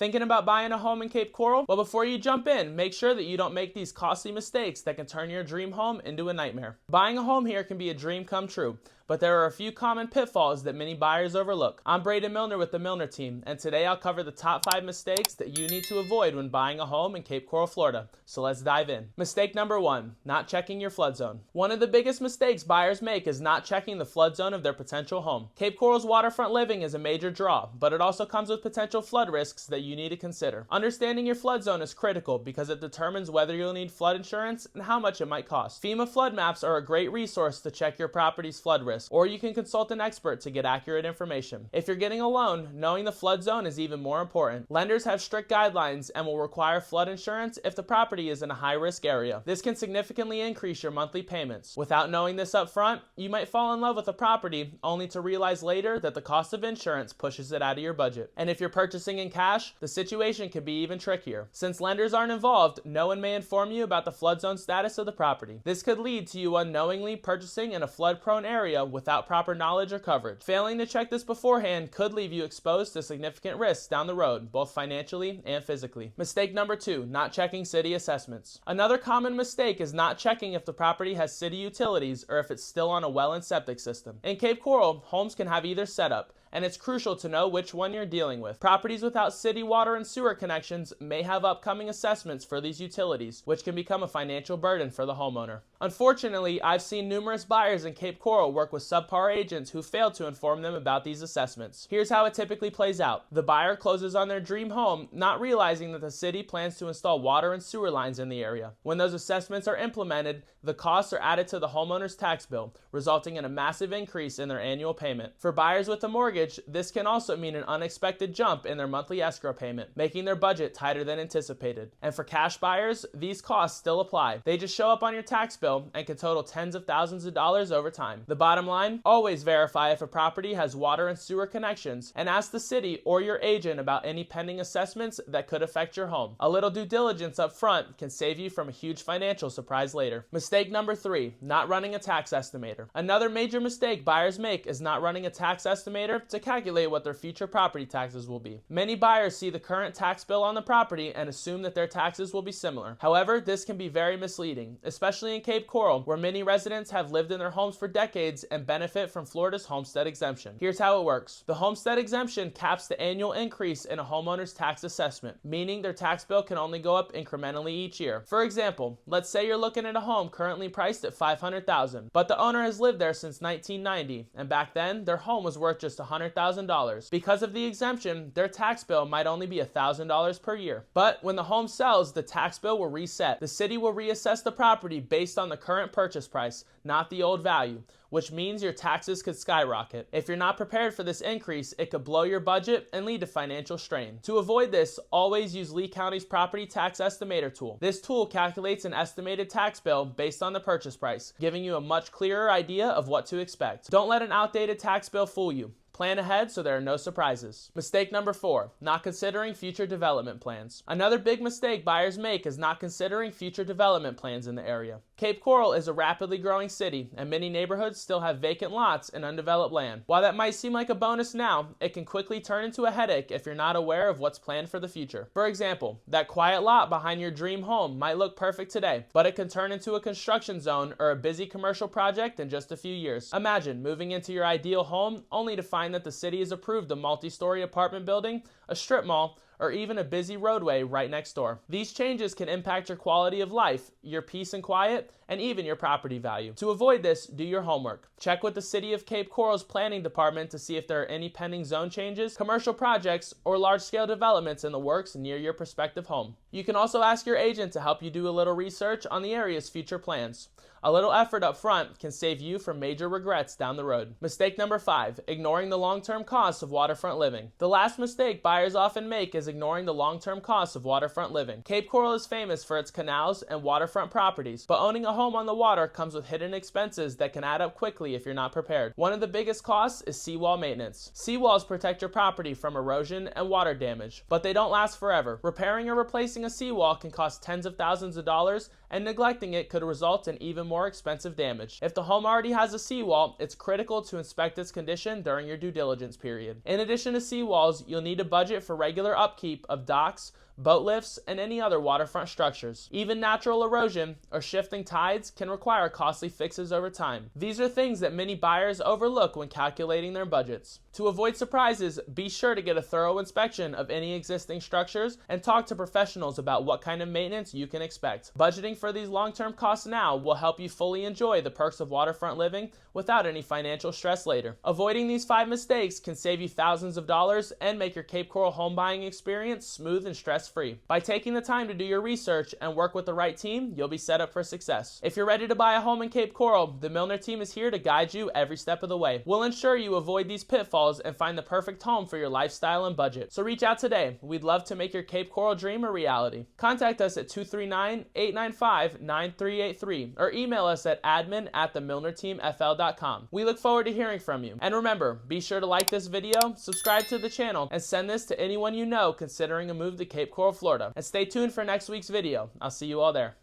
Thinking about buying a home in Cape Coral? Well, before you jump in, make sure that you don't make these costly mistakes that can turn your dream home into a nightmare. Buying a home here can be a dream come true, but there are a few common pitfalls that many buyers overlook. I'm Braden Milner with the Milner team, and today I'll cover the top 5 mistakes that you need to avoid when buying a home in Cape Coral, Florida. So let's dive in. Mistake number 1, not checking your flood zone. One of the biggest mistakes buyers make is not checking the flood zone of their potential home. Cape Coral's waterfront living is a major draw, but it also comes with potential flood risks that you need to consider. Understanding your flood zone is critical because it determines whether you'll need flood insurance and how much it might cost. FEMA flood maps are a great resource to check your property's flood risk, or you can consult an expert to get accurate information. If you're getting a loan, knowing the flood zone is even more important. Lenders have strict guidelines and will require flood insurance if the property is in a high-risk area. This can significantly increase your monthly payments. Without knowing this up front, you might fall in love with a property only to realize later that the cost of insurance pushes it out of your budget. And if you're purchasing in cash, the situation can be even trickier. Since lenders aren't involved, no one may inform you about the flood zone status of the property. This could lead to you unknowingly purchasing in a flood-prone area without proper knowledge or coverage. Failing to check this beforehand could leave you exposed to significant risks down the road, both financially and physically. Mistake number 2, not checking city assessments. Another common mistake is not checking if the property has city utilities or if it's still on a well and septic system. In Cape Coral, homes can have either setup, and it's crucial to know which one you're dealing with. Properties without city water and sewer connections may have upcoming assessments for these utilities, which can become a financial burden for the homeowner. Unfortunately, I've seen numerous buyers in Cape Coral work with subpar agents who failed to inform them about these assessments. Here's how it typically plays out. The buyer closes on their dream home, not realizing that the city plans to install water and sewer lines in the area. When those assessments are implemented, the costs are added to the homeowner's tax bill, resulting in a massive increase in their annual payment. For buyers with a mortgage, this can also mean an unexpected jump in their monthly escrow payment, making their budget tighter than anticipated. And for cash buyers, these costs still apply. They just show up on your tax bill and can total tens of thousands of dollars over time. The bottom line, always verify if a property has water and sewer connections and ask the city or your agent about any pending assessments that could affect your home. A little due diligence up front can save you from a huge financial surprise later. Mistake number 3, not running a tax estimator. Another major mistake buyers make is not running a tax estimator to calculate what their future property taxes will be. Many buyers see the current tax bill on the property and assume that their taxes will be similar. However, this can be very misleading, especially in Cape Coral, where many residents have lived in their homes for decades and benefit from Florida's homestead exemption. Here's how it works. The homestead exemption caps the annual increase in a homeowner's tax assessment, meaning their tax bill can only go up incrementally each year. For example, let's say you're looking at a home currently priced at $500,000, but the owner has lived there since 1990, and back then their home was worth just $100,000. Because of the exemption, their tax bill might only be $1,000 per year. But when the home sells, the tax bill will reset. The city will reassess the property based on the current purchase price, not the old value, which means your taxes could skyrocket. If you're not prepared for this increase, it could blow your budget and lead to financial strain. To avoid this, always use Lee County's property tax estimator tool. This tool calculates an estimated tax bill based on the purchase price, giving you a much clearer idea of what to expect. Don't let an outdated tax bill fool you. Plan ahead so there are no surprises. Mistake number 4, not considering future development plans. Another big mistake buyers make is not considering future development plans in the area. Cape Coral is a rapidly growing city, and many neighborhoods still have vacant lots and undeveloped land. While that might seem like a bonus now, it can quickly turn into a headache if you're not aware of what's planned for the future. For example, that quiet lot behind your dream home might look perfect today, but it can turn into a construction zone or a busy commercial project in just a few years. Imagine moving into your ideal home only to find that the city has approved a multi-story apartment building, a strip mall, or even a busy roadway right next door. These changes can impact your quality of life, your peace and quiet, and even your property value. To avoid this, do your homework. Check with the City of Cape Coral's planning department to see if there are any pending zone changes, commercial projects, or large-scale developments in the works near your prospective home. You can also ask your agent to help you do a little research on the area's future plans. A little effort up front can save you from major regrets down the road. Mistake number 5, ignoring the long-term costs of waterfront living. The last mistake buyers often make is ignoring the long-term costs of waterfront living. Cape Coral is famous for its canals and waterfront properties, but owning a home on the water comes with hidden expenses that can add up quickly if you're not prepared. One of the biggest costs is seawall maintenance. Seawalls protect your property from erosion and water damage, but they don't last forever. Repairing or replacing a seawall can cost tens of thousands of dollars and neglecting it could result in even more expensive damage. If the home already has a seawall, it's critical to inspect its condition during your due diligence period. In addition to seawalls, you'll need to budget for regular upkeep of docks, boat lifts, and any other waterfront structures. Even natural erosion or shifting tides can require costly fixes over time. These are things that many buyers overlook when calculating their budgets. To avoid surprises, be sure to get a thorough inspection of any existing structures and talk to professionals about what kind of maintenance you can expect. Budgeting for these long-term costs now will help you fully enjoy the perks of waterfront living without any financial stress later. Avoiding these 5 mistakes can save you thousands of dollars and make your Cape Coral home buying experience smooth and stress-free. By taking the time to do your research and work with the right team, you'll be set up for success. If you're ready to buy a home in Cape Coral, the Milner team is here to guide you every step of the way. We'll ensure you avoid these pitfalls and find the perfect home for your lifestyle and budget. So reach out today. We'd love to make your Cape Coral dream a reality. Contact us at 239-895-9383 or email us at admin@themilnerteamfl.com. We look forward to hearing from you. And remember, be sure to like this video, subscribe to the channel, and send this to anyone you know considering a move to Cape Coral, Florida. And stay tuned for next week's video. I'll see you all there.